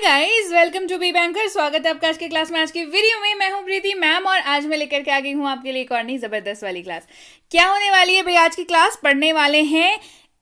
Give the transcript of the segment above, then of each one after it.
Guys, welcome to be banker. स्वागत है आपका आज के क्लास में। आज की वीडियो में मैं हूं प्रीति मैम और आज मैं लेकर के आ गई हूं आपके लिए एक और नई जबरदस्त वाली क्लास। क्या होने वाली है भाई? आज की क्लास पढ़ने वाले हैं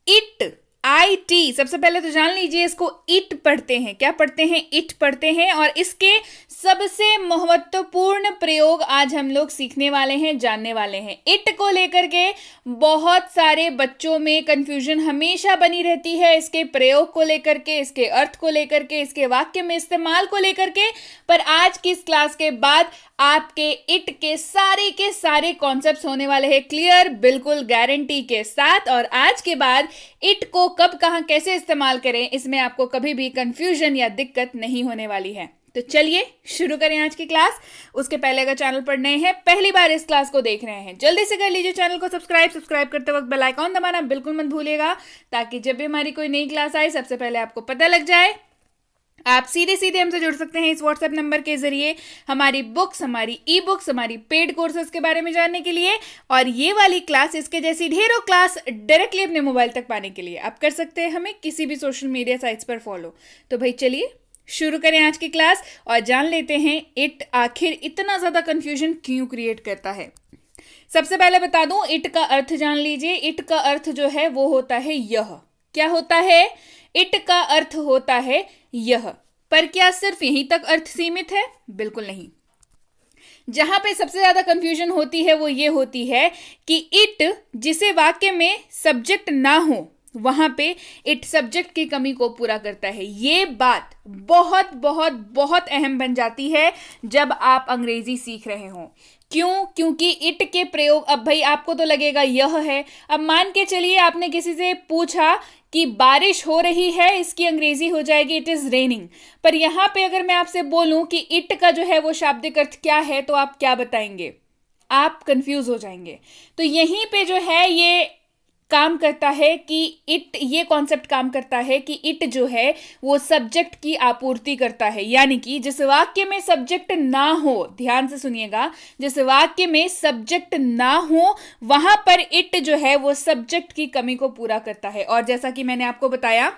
इट, IT। सबसे पहले तो जान लीजिए इसको इट पढ़ते हैं। क्या पढ़ते हैं? इट पढ़ते हैं। और इसके सबसे महत्वपूर्ण प्रयोग आज हम लोग सीखने वाले हैं, जानने वाले हैं। इट को लेकर के बहुत सारे बच्चों में कंफ्यूजन हमेशा बनी रहती है, इसके प्रयोग को लेकर के, इसके अर्थ को लेकर के, इसके वाक्य में इस्तेमाल को लेकर के। पर आज की इस क्लास के बाद आपके इट के सारे कॉन्सेप्ट्स होने वाले हैं क्लियर, बिल्कुल गारंटी के साथ। और आज के बाद इट को कब, कहां, कैसे इस्तेमाल करें, इसमें आपको कभी भी कंफ्यूजन या दिक्कत नहीं होने वाली है। तो चलिए शुरू करें आज की क्लास। उसके पहले अगर चैनल पर नए हैं, पहली बार इस क्लास को देख रहे हैं, जल्दी से कर लीजिए चैनल को सब्सक्राइब करते वक्त बेल आइकॉन दबाना बिल्कुल मत भूलिएगा, ताकि जब भी हमारी कोई नई क्लास आए सबसे पहले आपको पता लग जाए। आप सीधे हमसे जुड़ सकते हैं इस व्हाट्सएप नंबर के जरिए, हमारी बुक्स, हमारी ई बुक्स, हमारी पेड कोर्सेज के बारे में जानने के लिए, और ये वाली क्लास, इसके जैसी ढेरों क्लास डायरेक्टली अपने मोबाइल तक पाने के लिए आप कर सकते हैं हमें किसी भी सोशल मीडिया साइट्स पर फॉलो। तो भाई चलिए शुरू करें आज की क्लास और जान लेते हैं इट आखिर इतना ज्यादा कंफ्यूजन क्यों क्रिएट करता है। सबसे पहले बता दूं, इट का अर्थ जान लीजिए। इट का अर्थ जो है वो होता है यह। क्या होता है? इट का अर्थ होता है यह। पर क्या सिर्फ यहीं तक अर्थ सीमित है? बिल्कुल नहीं। जहां पे सबसे ज्यादा कंफ्यूजन होती है वो ये होती है कि इट जिसे वाक्य में सब्जेक्ट ना हो, वहां पे इट सब्जेक्ट की कमी को पूरा करता है। ये बात बहुत बहुत बहुत अहम बन जाती है जब आप अंग्रेजी सीख रहे हो। क्यों? क्योंकि इट के प्रयोग, अब भाई आपको तो लगेगा यह है। अब मान के चलिए आपने किसी से पूछा कि बारिश हो रही है, इसकी अंग्रेजी हो जाएगी इट इज रेनिंग। पर यहां पे अगर मैं आपसे बोलूं कि इट का जो है वो शाब्दिक अर्थ क्या है, तो आप क्या बताएंगे? आप कंफ्यूज हो जाएंगे। तो यहीं पे जो है ये काम करता है कि इट, ये कॉन्सेप्ट काम करता है कि इट जो है वो सब्जेक्ट की आपूर्ति करता है। यानी कि जिस वाक्य में सब्जेक्ट ना हो, ध्यान से सुनिएगा, जिस वाक्य में सब्जेक्ट ना हो वहां पर इट जो है वो सब्जेक्ट की कमी को पूरा करता है। और जैसा कि मैंने आपको बताया,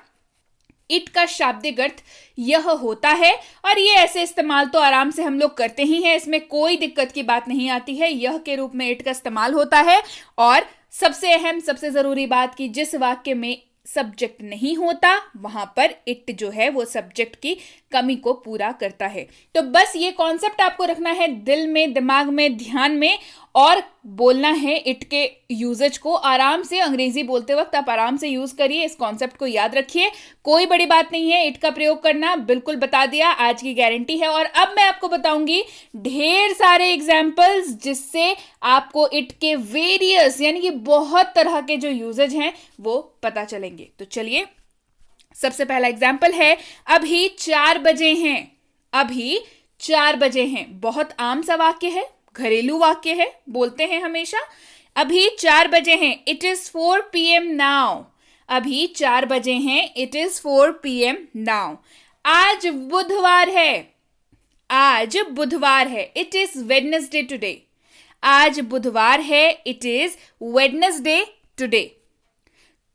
इट का शाब्दिक अर्थ यह होता है और ये ऐसे इस्तेमाल तो आराम से हम लोग करते ही हैं, इसमें कोई दिक्कत की बात नहीं आती है। यह के रूप में इट का इस्तेमाल होता है। और सबसे अहम, सबसे जरूरी बात कि जिस वाक्य में सब्जेक्ट नहीं होता वहां पर इट जो है वो सब्जेक्ट की कमी को पूरा करता है। तो बस ये कॉन्सेप्ट आपको रखना है दिल में, दिमाग में, ध्यान में, और बोलना है इट के यूजेज को। आराम से अंग्रेजी बोलते वक्त आप आराम से यूज करिए, इस कॉन्सेप्ट को याद रखिए। कोई बड़ी बात नहीं है इट का प्रयोग करना, बिल्कुल बता दिया, आज की गारंटी है। और अब मैं आपको बताऊंगी ढेर सारे एग्जाम्पल्स जिससे आपको इट के वेरियस, यानी कि बहुत तरह के जो यूजेज हैं वो पता चलेंगे। तो चलिए, सबसे पहला एग्जाम्पल है, अभी 4 बजे हैं। अभी 4 बजे हैं, बहुत आम सा वाक्य है, घरेलू वाक्य है, बोलते हैं हमेशा। अभी 4 बजे हैं, इट इज 4 PM नाउ। अभी 4 बजे हैं, इट इज 4 PM नाउ। आज बुधवार है। आज बुधवार है, इट इज वेडनेसडे टुडे। आज बुधवार है, इट इज वेडनेसडे टुडे।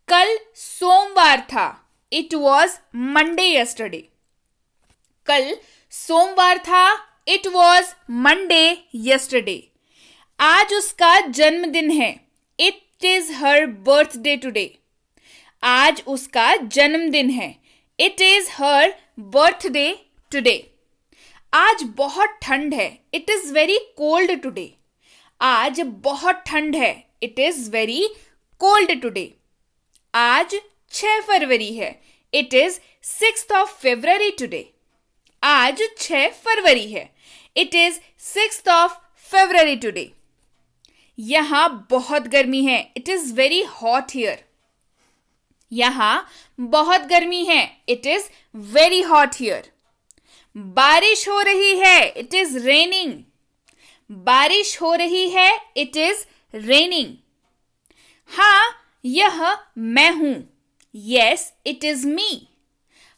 कल सोमवार था, इट वॉज मंडे यस्टरडे। कल सोमवार था, इट वॉज मंडे यस्टरडे। आज उसका जन्मदिन है, it is her birthday today. आज उसका जन्मदिन है, it is her birthday today. आज बहुत ठंड है, it is very cold today. आज बहुत ठंड है, it is very cold today. आज 6 फरवरी है, it is 6th of February today. आज 6 फरवरी है, it is 6th of February today. यहां बहुत गर्मी है, it is very hot here. यहां बहुत गर्मी है, it is very hot here. बारिश हो रही है, इट इज रेनिंग। बारिश हो रही है, इट इज रेनिंग। हां, यह मैं हूं, यस इट इज मी।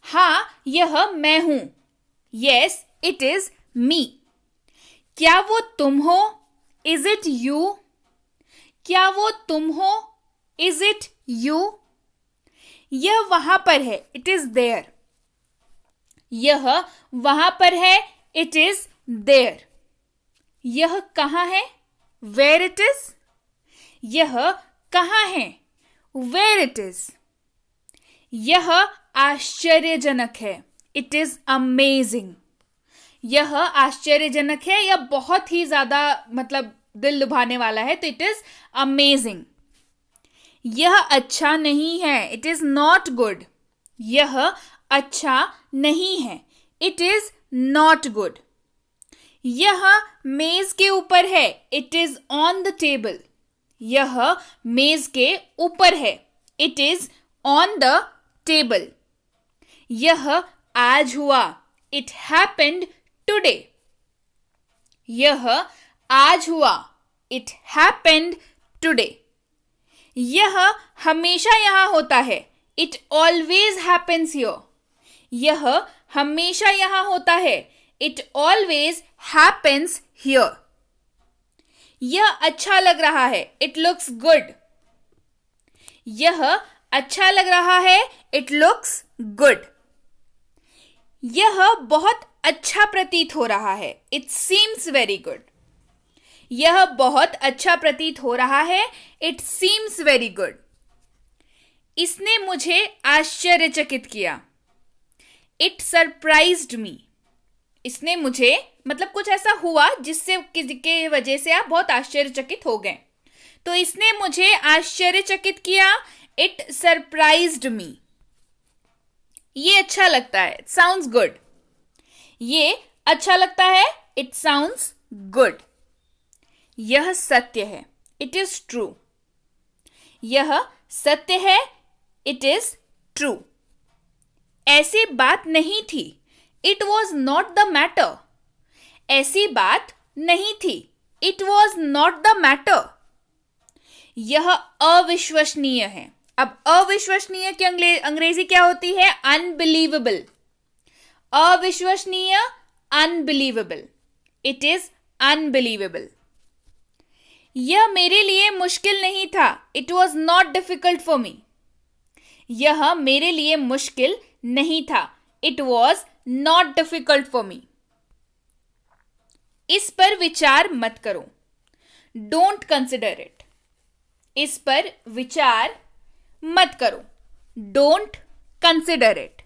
हां, यह मैं हूं, यस इट इज मी। क्या वो तुम हो? Is it you? क्या वो तुम हो? Is it you? यह वहां पर है, इट इज देयर। यह वहां पर है, इट इज देयर। यह कहाँ है, वेयर इट इज। यह कहाँ है, वेयर इट इज। यह आश्चर्यजनक है, इट इज अमेजिंग। यह आश्चर्यजनक है, यह बहुत ही ज्यादा मतलब दिल लुभाने वाला है, तो इट इज अमेजिंग। यह अच्छा नहीं है, इट इज नॉट गुड। यह अच्छा नहीं है, इट इज नॉट गुड। यह मेज के ऊपर है, it is on the table. यह मेज के ऊपर है, it is on the table. यह आज हुआ, इट हैपेंड टुडे। यह आज हुआ, इट हैपेंड टुडे। यह हमेशा यहां होता है, इट ऑलवेज हैपेंस हियर। यह हमेशा यहां होता है, इट ऑलवेज हैपेंस हियर। यह अच्छा लग रहा है, इट लुक्स गुड। यह अच्छा लग रहा है, इट लुक्स गुड। यह बहुत अच्छा प्रतीत हो रहा है, इट सीम्स वेरी गुड। यह बहुत अच्छा प्रतीत हो रहा है, इट सीम्स वेरी गुड। इसने मुझे आश्चर्यचकित किया, इट सरप्राइज्ड मी। इसने मुझे मतलब कुछ ऐसा हुआ जिससे के वजह से आप बहुत आश्चर्यचकित हो गए, तो इसने मुझे आश्चर्यचकित किया, इट सरप्राइज्ड मी। ये अच्छा लगता है, इट साउंड्स गुड। ये अच्छा लगता है, इट साउंड्स गुड। यह सत्य है, इट इज ट्रू। यह सत्य है, इट इज ट्रू। ऐसी बात नहीं थी, it was not the matter. ऐसी बात नहीं थी, it was not the matter. यह अविश्वसनीय है। अब अविश्वसनीय की अंग्रेजी क्या होती है, अनबिलीवेबल। अविश्वसनीय, अनबिलीवेबल, इट इज अनबिलीवेबल। यह मेरे लिए मुश्किल नहीं था, it was not difficult for me. यह मेरे लिए मुश्किल नहीं था, it was not difficult for me. इस पर विचार मत करो, डोंट कंसिडर इट। इस पर विचार मत करो, डोंट कंसिडर इट।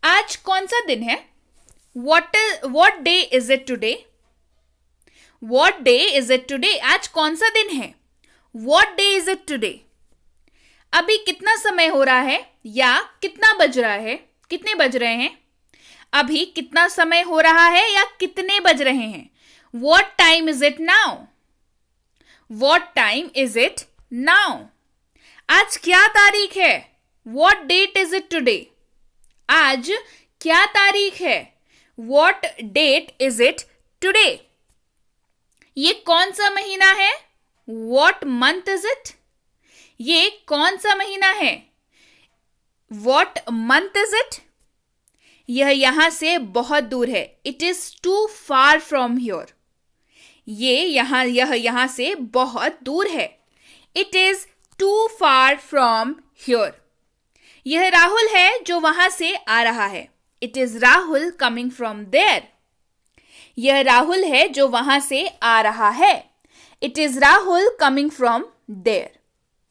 आज कौन सा दिन है, what day is it today. What day is it today, आज कौन सा दिन है, what day is it today. अभी कितना समय हो रहा है या कितना बज रहा है, कितने बज रहे हैं। अभी कितना समय हो रहा है या कितने बज रहे हैं, what time is it now. What time is it now. आज क्या तारीख है, what date is it today. What क्या तारीख है, वॉट डेट इज इट टुडे। ये कौन सा महीना है, वॉट मंथ इज इट। ये कौन सा महीना है, वॉट मंथ इज इट। यह यहां से बहुत दूर है, it is too far from here. यह यहां से बहुत दूर है, it is too far from here. यह राहुल है जो वहां से आ रहा है, it is Rahul coming from there. यह राहुल है जो वहां से आ रहा है, it is Rahul coming from there.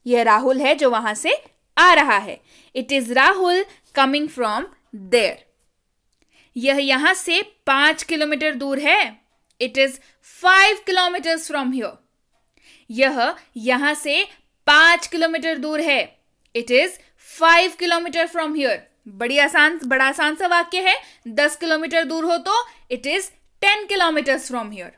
यह राहुल है जो वहां से आ रहा है, it is Rahul coming from there. यह यहां से 5 किलोमीटर दूर है, it is 5 kilometres from here. यह यहां से 5 किलोमीटर दूर है, it is 5 kilometre from here. बड़ा आसान सा वाक्य है। 10 किलोमीटर दूर हो तो it is 10 kilometres from here.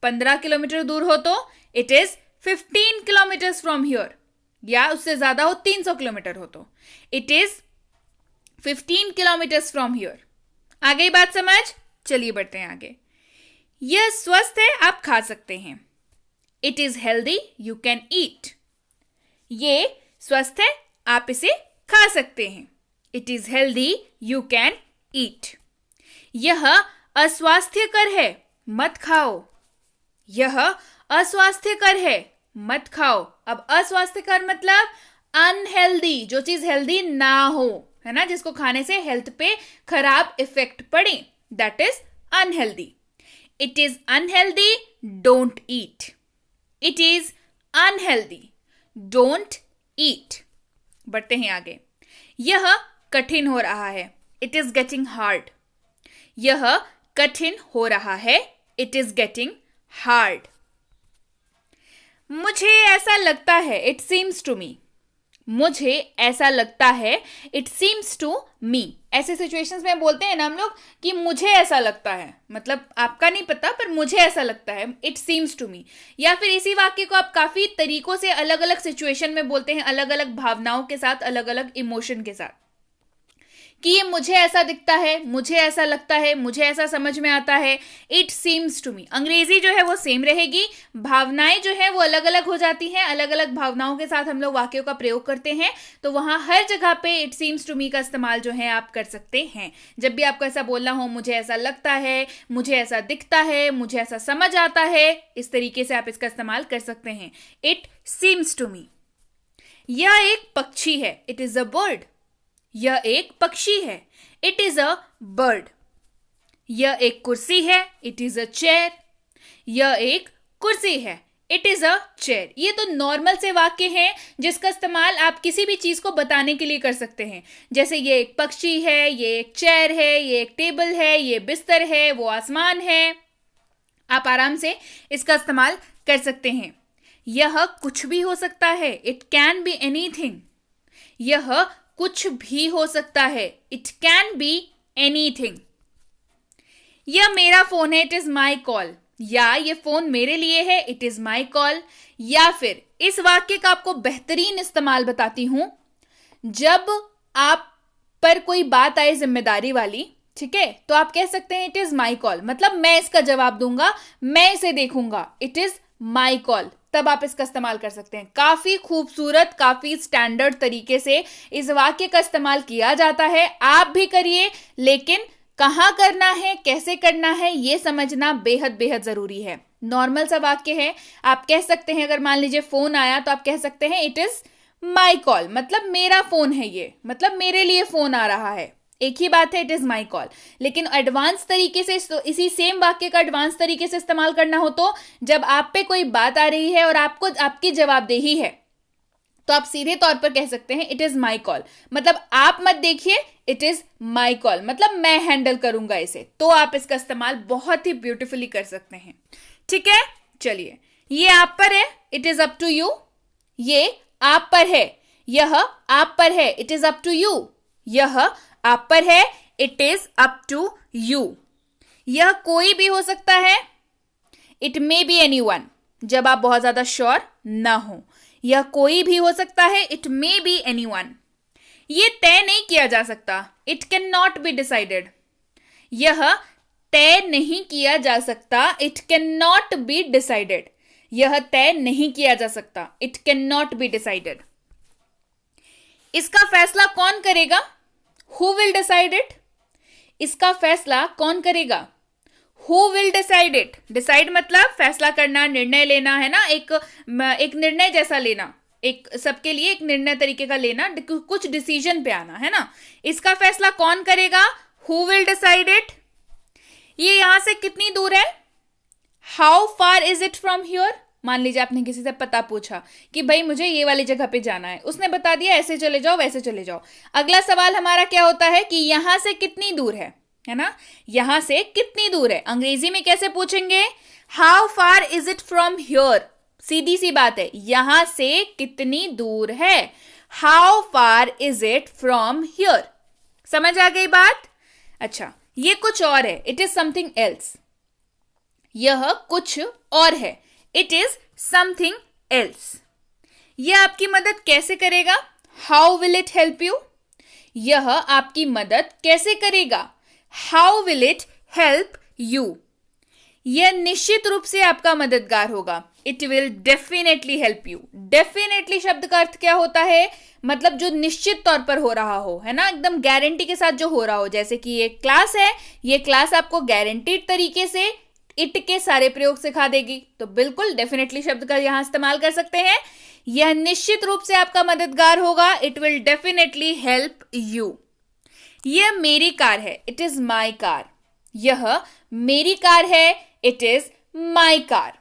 15 kilometre दूर हो तो it is 15 kilometres from here, या उससे ज्यादा हो 300 किलोमीटर हो तो it is 15 kilometres from here. आ गई बात समझ, चलिए बढ़ते हैं आगे। यह स्वस्थ है, आप खा सकते हैं, it is healthy, you can eat. ये स्वस्थ है, आप इसे खा सकते हैं, it is healthy, you can eat. यह अस्वास्थ्यकर है, मत खाओ। यह अस्वास्थ्यकर है, मत खाओ। अब अस्वास्थ्यकर मतलब अनहेल्दी, जो चीज हेल्दी ना हो, है ना, जिसको खाने से हेल्थ पे खराब इफेक्ट पड़े, that is unhealthy. It is unhealthy, don't eat. It is unhealthy, don't eat. बढ़ते हैं आगे. यह कठिन हो रहा है. It is getting hard. यह कठिन हो रहा है. It is getting hard. मुझे ऐसा लगता है. It seems to me. मुझे ऐसा लगता है. It seems to me. ऐसे सिचुएशंस में बोलते हैं ना हम लोग कि मुझे ऐसा लगता है, मतलब आपका नहीं पता पर मुझे ऐसा लगता है. It seems to me. या फिर इसी वाक्य को आप काफी तरीकों से अलग अलग सिचुएशन में बोलते हैं, अलग अलग भावनाओं के साथ, अलग अलग इमोशन के साथ, कि ये मुझे ऐसा दिखता है, मुझे ऐसा लगता है, मुझे ऐसा समझ में आता है. It seems to me. अंग्रेजी जो है वो सेम रहेगी, भावनाएं जो है वो अलग अलग हो जाती हैं. अलग अलग भावनाओं के साथ हम लोग वाक्यों का प्रयोग करते हैं, तो वहां हर जगह पे इट सीम्स टू मी का इस्तेमाल जो है आप कर सकते हैं. जब भी आपको ऐसा बोलना हो, मुझे ऐसा लगता है, मुझे ऐसा दिखता है, मुझे ऐसा समझ आता है, इस तरीके से आप इसका इस्तेमाल कर सकते हैं. It seems to me. यह एक पक्षी है. It is a bird. यह एक पक्षी है. It is a bird. यह एक कुर्सी है. It is a chair. यह एक कुर्सी है. It is a chair. ये तो नॉर्मल से वाक्य हैं जिसका इस्तेमाल आप किसी भी चीज को बताने के लिए कर सकते हैं. जैसे ये एक पक्षी है, ये एक चेयर है, ये एक टेबल है, ये बिस्तर है, वो आसमान है. आप आराम से इसका इस्तेमाल कर सकते हैं. यह कुछ भी हो सकता है. It can be anything. यह कुछ भी हो सकता है. It can be anything. यह मेरा फोन है. It is my call. या ये फोन मेरे लिए है. It is my call. या फिर इस वाक्य का आपको बेहतरीन इस्तेमाल बताती हूं. जब आप पर कोई बात आए जिम्मेदारी वाली, ठीक है, तो आप कह सकते हैं इट इज माई कॉल, मतलब मैं इसका जवाब दूंगा, मैं इसे देखूंगा. It is my call. तब आप इसका इस्तेमाल कर सकते हैं. काफी खूबसूरत, काफी स्टैंडर्ड तरीके से इस वाक्य का इस्तेमाल किया जाता है. आप भी करिए, लेकिन कहां करना है, कैसे करना है, यह समझना बेहद बेहद जरूरी है. नॉर्मल सा वाक्य है. आप कह सकते हैं, अगर मान लीजिए फोन आया तो आप कह सकते हैं इट इज माई कॉल, मतलब मेरा फोन है ये, मतलब मेरे लिए फोन आ रहा है. एक ही बात है, इट इज माई कॉल. लेकिन एडवांस तरीके से इसी सेम वाक्य का एडवांस तरीके से इस्तेमाल करना हो तो जब आप पे कोई बात आ रही है और आपको आपकी जवाबदेही है, तो आप सीधे तौर पर कह सकते हैं इट इज माई कॉल, मतलब आप मत देखिए, इट इज माई कॉल, मतलब मैं हैंडल करूंगा इसे. तो आप इसका इस्तेमाल बहुत ही ब्यूटिफुली कर सकते हैं. ठीक है, चलिए. ये आप पर है. It is up to you. ये आप पर है. यह आप पर है. It is up to you. यह आप पर है. It is up to you. यह कोई भी हो सकता है. इट मे बी एनीवन, जब आप बहुत ज्यादा श्योर ना हो. यह कोई भी हो सकता है. It may be anyone. यह तय नहीं किया जा सकता. It can not be decided. यह तय नहीं किया जा सकता. It can not be decided. यह तय नहीं किया जा सकता. It can not be decided. इसका फैसला कौन करेगा? Who will decide it? इसका फैसला कौन करेगा? Who will decide it? Decide मतलब फैसला करना, निर्णय लेना, है ना, एक निर्णय जैसा लेना, एक सबके लिए एक निर्णय तरीके का लेना, कुछ डिसीजन पे आना, है ना. इसका फैसला कौन करेगा? Who will decide it? ये यहां से कितनी दूर है? How far is it from here? मान लीजिए आपने किसी से पता पूछा कि भाई मुझे ये वाली जगह पे जाना है. उसने बता दिया ऐसे चले जाओ, वैसे चले जाओ. अगला सवाल हमारा क्या होता है कि यहां से कितनी दूर है ना. यहां से कितनी दूर है अंग्रेजी में कैसे पूछेंगे? How far is it from here. सीधी सी बात है, यहां से कितनी दूर है. How far is it from here. समझ आ गई बात? अच्छा, ये कुछ और है. It is something else. यह कुछ और है. It is something else. यह आपकी मदद कैसे करेगा? How will it help you. यह आपकी मदद कैसे करेगा? How will it help you. यह निश्चित रूप से आपका मददगार होगा. It will definitely help you. Definitely शब्द का अर्थ क्या होता है? मतलब जो निश्चित तौर पर हो रहा हो, है ना, एकदम गारंटी के साथ जो हो रहा हो. जैसे कि ये क्लास है, ये क्लास आपको गारंटीड तरीके से इट के सारे प्रयोग सिखा देगी. तो बिल्कुल डेफिनेटली शब्द का यहां इस्तेमाल कर सकते हैं. यह निश्चित रूप से आपका मददगार होगा. It will definitely help you. यह मेरी कार है, इट इज माई कार। यह मेरी कार है, इट इज माई कार।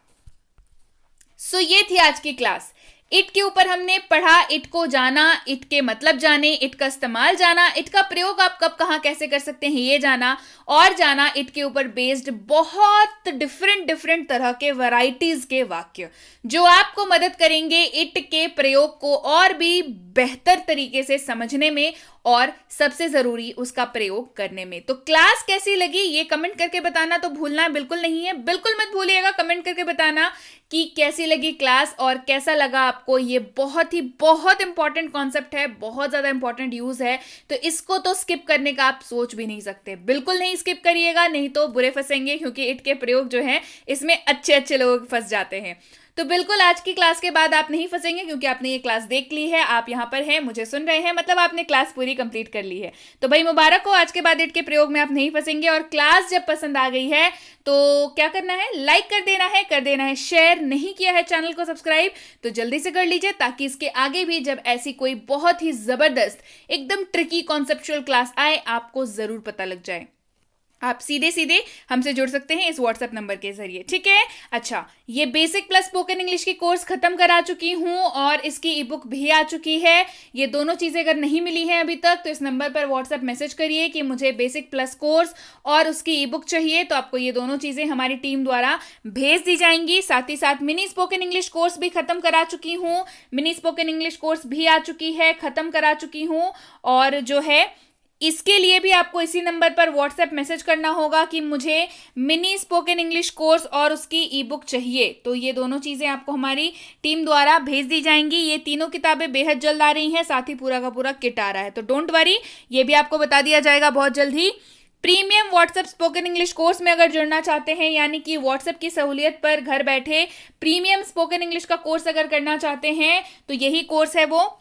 सो ये थी आज की क्लास। इट के ऊपर हमने पढ़ा, इट को जाना, इट के मतलब जाने, इट का इस्तेमाल जाना, इट का प्रयोग आप कब कहाँ कैसे कर सकते हैं ये जाना, और जाना इट के ऊपर बेस्ड बहुत डिफरेंट तरह के वैरायटीज के वाक्य जो आपको मदद करेंगे इट के प्रयोग को और भी बेहतर तरीके से समझने में और सबसे जरूरी उसका प्रयोग करने में। तो क्लास कैसी लगी ये कमेंट करके बताना तो भूलना बिल्कुल नहीं है। बिल्कुल मत भूलिएगा कमेंट करके बताना कि कैसी लगी क्लास और कैसा लगा आपको। ये बहुत इंपॉर्टेंट कॉन्सेप्ट है, बहुत ज्यादा इंपॉर्टेंट यूज है, तो इसको तो स्किप करने का आप सोच भी नहीं सकते। बिल्कुल नहीं स्किप करिएगा, नहीं तो बुरे फंसेंगे, क्योंकि इट के प्रयोग जो है इसमें अच्छे लोग फंस जाते हैं। तो बिल्कुल आज की क्लास के बाद आप नहीं फंसेंगे, क्योंकि आपने ये क्लास देख ली है, आप यहाँ पर हैं, मुझे सुन रहे हैं, मतलब आपने क्लास पूरी कंप्लीट कर ली है। तो भाई मुबारक हो, आज के बाद इट के प्रयोग में आप नहीं फंसेंगे। और क्लास जब पसंद आ गई है तो क्या करना है, लाइक कर देना है शेयर, नहीं किया है चैनल को सब्सक्राइब तो जल्दी से कर लीजिए, ताकि इसके आगे भी जब ऐसी कोई बहुत ही जबरदस्त एकदम ट्रिकी कॉन्सेप्चुअल क्लास आए आपको जरूर पता लग जाए। आप सीधे हमसे जुड़ सकते हैं इस व्हाट्सएप नंबर के जरिए, ठीक है। अच्छा, ये बेसिक प्लस स्पोकन इंग्लिश की कोर्स खत्म करा चुकी हूं और इसकी ई बुक भी आ चुकी है। ये दोनों चीजें अगर नहीं मिली हैं अभी तक तो इस नंबर पर व्हाट्सएप मैसेज करिए कि मुझे बेसिक प्लस कोर्स और उसकी ई बुक चाहिए, तो आपको ये दोनों चीजें हमारी टीम द्वारा भेज दी जाएंगी। साथ ही साथ मिनी स्पोकन इंग्लिश कोर्स भी खत्म करा चुकी हूँ, मिनी स्पोकन इंग्लिश कोर्स भी आ चुकी है, खत्म करा चुकी हूँ। और जो है इसके लिए भी आपको इसी नंबर पर व्हाट्सएप मैसेज करना होगा कि मुझे मिनी स्पोकन इंग्लिश कोर्स और उसकी ई बुक चाहिए, तो ये दोनों चीजें आपको हमारी टीम द्वारा भेज दी जाएंगी। ये तीनों किताबें बेहद जल्द आ रही हैं, साथ ही पूरा का पूरा किट आ रहा है, तो डोंट वरी, ये भी आपको बता दिया जाएगा बहुत जल्द ही। Premium WhatsApp spoken English course में अगर जुड़ना चाहते हैं, यानी कि व्हाट्सएप की सहूलियत पर घर बैठे प्रीमियम स्पोकन इंग्लिश का कोर्स अगर करना चाहते हैं तो यही कोर्स है वो।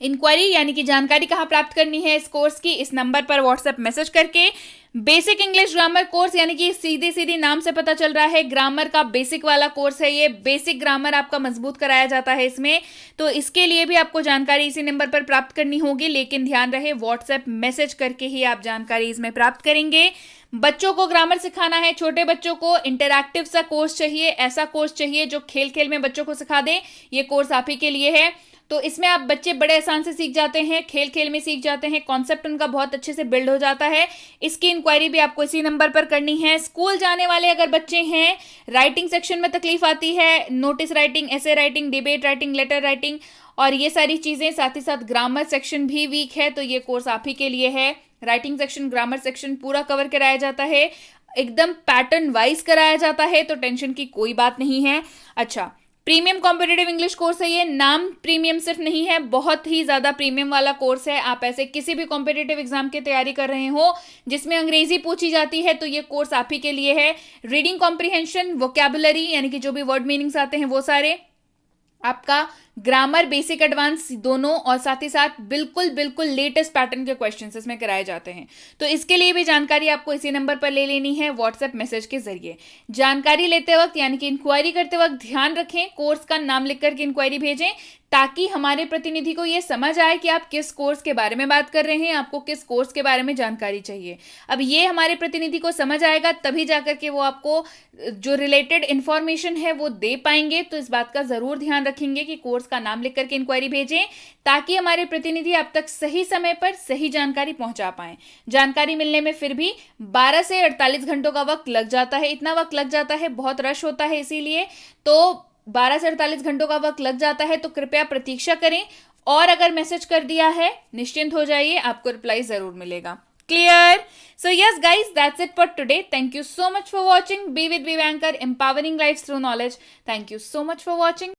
इंक्वायरी यानी कि जानकारी कहाँ प्राप्त करनी है इस कोर्स की, इस नंबर पर व्हाट्सएप मैसेज करके। बेसिक इंग्लिश ग्रामर कोर्स यानी कि सीधी नाम से पता चल रहा है ग्रामर का बेसिक वाला कोर्स है ये, बेसिक ग्रामर आपका मजबूत कराया जाता है इसमें, तो इसके लिए भी आपको जानकारी इसी नंबर पर प्राप्त करनी होगी, लेकिन ध्यान रहे व्हाट्सएप मैसेज करके ही आप जानकारी इसमें प्राप्त करेंगे। बच्चों को ग्रामर सिखाना है, छोटे बच्चों को इंटरैक्टिव सा कोर्स चाहिए, ऐसा कोर्स चाहिए जो खेल खेल में बच्चों को सिखा दे, ये कोर्स आप ही के लिए है। तो इसमें आप बच्चे बड़े आसान से सीख जाते हैं, खेल खेल में सीख जाते हैं, कॉन्सेप्ट उनका बहुत अच्छे से बिल्ड हो जाता है। इसकी इंक्वायरी भी आपको इसी नंबर पर करनी है। स्कूल जाने वाले अगर बच्चे हैं, राइटिंग सेक्शन में तकलीफ आती है, notice writing, essay writing, debate writing, letter writing और ये सारी चीजें, साथ ही साथ ग्रामर सेक्शन भी वीक है, तो ये कोर्स आप ही के लिए है। राइटिंग सेक्शन, ग्रामर सेक्शन पूरा कवर कराया जाता है, एकदम पैटर्न वाइज कराया जाता है, तो टेंशन की कोई बात नहीं है। अच्छा, प्रीमियम कॉम्पिटिटिव इंग्लिश कोर्स है ये, नाम प्रीमियम सिर्फ नहीं है, बहुत ही ज्यादा प्रीमियम वाला कोर्स है। आप ऐसे किसी भी कॉम्पिटिटिव एग्जाम की तैयारी कर रहे हो जिसमें अंग्रेजी पूछी जाती है तो ये कोर्स आप ही के लिए है। रीडिंग कॉम्प्रिहेंशन, वोकैबुलरी यानी कि जो भी वर्ड मीनिंग्स आते हैं वो सारे, आपका ग्रामर बेसिक एडवांस दोनों, और साथ ही साथ बिल्कुल लेटेस्ट पैटर्न के क्वेश्चंस इसमें कराए जाते हैं। तो इसके लिए भी जानकारी आपको इसी नंबर पर ले लेनी है व्हाट्सएप मैसेज के जरिए। जानकारी लेते वक्त यानी कि इंक्वायरी करते वक्त ध्यान रखें कोर्स का नाम लिख करके इंक्वायरी भेजें, ताकि हमारे प्रतिनिधि को यह समझ आए कि आप किस कोर्स के बारे में बात कर रहे हैं, आपको किस कोर्स के बारे में जानकारी चाहिए। अब ये हमारे प्रतिनिधि को समझ आएगा तभी जाकर के वो आपको जो रिलेटेड इंफॉर्मेशन है वो दे पाएंगे। तो इस बात का जरूर ध्यान रखेंगे कि कोर्स का नाम लिख करके इंक्वायरी भेजें, ताकि हमारे प्रतिनिधि आप तक सही समय पर सही जानकारी पहुंचा पाए। जानकारी मिलने में फिर भी 12 से 48 घंटों का वक्त लग जाता है, इतना वक्त लग जाता है, बहुत रश होता है, इसीलिए तो 12 से 48 घंटों का वक्त लग जाता है। तो कृपया प्रतीक्षा करें, और अगर मैसेज कर दिया है निश्चिंत हो जाइए, आपको रिप्लाई जरूर मिलेगा। Clear? So yes guys, that's it for today. Thank you so much for watching. Be with Vivankar, empowering lives through knowledge. Thank you so much for watching.